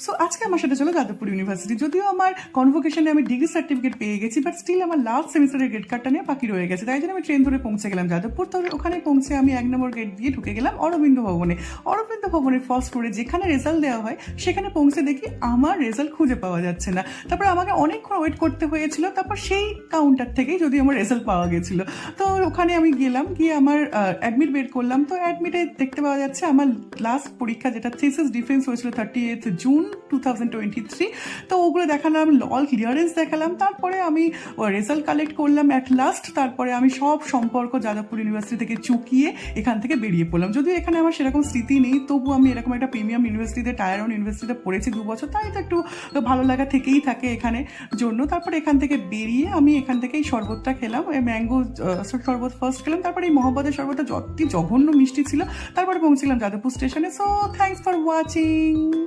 So আজকে আমার সাথে চলো যাদবপুর ইউনিভার্সিটি। যদিও আমার কনভোকেশনে আমি ডিগ্রি সার্টিফিকেট পেয়ে গেছি, বাট স্টিল আমার লাস্ট সেমিস্টারের গেট কার্ডটা নিয়ে বাকি রয়ে গেছে। তাই জন্য আমি ট্রেন ধরে পৌঁছে গেলাম যাদবপুর। তো ওখানে পৌঁছে আমি 1 নম্বর গেট দিয়ে ঢুকে গেলাম অরবিন্দ ভবনে। অরবিন্দ ভবনের ফার্স্ট ফ্লোরে যেখানে রেজাল্ট দেওয়া হয় সেখানে পৌঁছে দেখি আমার রেজাল্ট খুঁজে পাওয়া যাচ্ছে না। তারপর আমাকে অনেকক্ষণ ওয়েট করতে হয়েছিল, তারপর সেই কাউন্টার থেকেই যদি আমার রেজাল্ট পাওয়া গেছিলো। তো ওখানে আমি গেলাম, গিয়ে আমার অ্যাডমিট বের করলাম। তো অ্যাডমিটে দেখতে পাওয়া যাচ্ছে আমার লাস্ট পরীক্ষা যেটা থিসিস ডিফেন্স হয়েছিল 30th জুন 2023। তো ওগুলো দেখালাম, অল ক্লিয়ারেন্স দেখালাম। তারপরে আমি রেজাল্ট কালেক্ট করলাম অ্যাট লাস্ট। তারপরে আমি সব সম্পর্ক যাদবপুর ইউনিভার্সিটি থেকে চুকিয়ে এখান থেকে বেরিয়ে পড়লাম। যদিও এখানে আমার সেরকম স্মৃতি নেই, তবু আমি এরকম একটা প্রিমিয়াম ইউনিভার্সিটিতে, টায়ার ওয়ান ইউনিভার্সিটিতে পড়েছি 2 বছর, তাই তো একটু ভালো লাগা থেকেই থাকে এখানে জন্য। তারপরে এখান থেকে বেরিয়ে আমি এখান থেকে এই শরবতটা খেলাম, ম্যাঙ্গো শরবত ফার্স্ট খেলাম। তারপরে এই মহব্বতের শরবতটা যতই জঘন্য মিষ্টি ছিল। তারপরে পৌঁছলাম যাদবপুর স্টেশনে। So thanks for watching.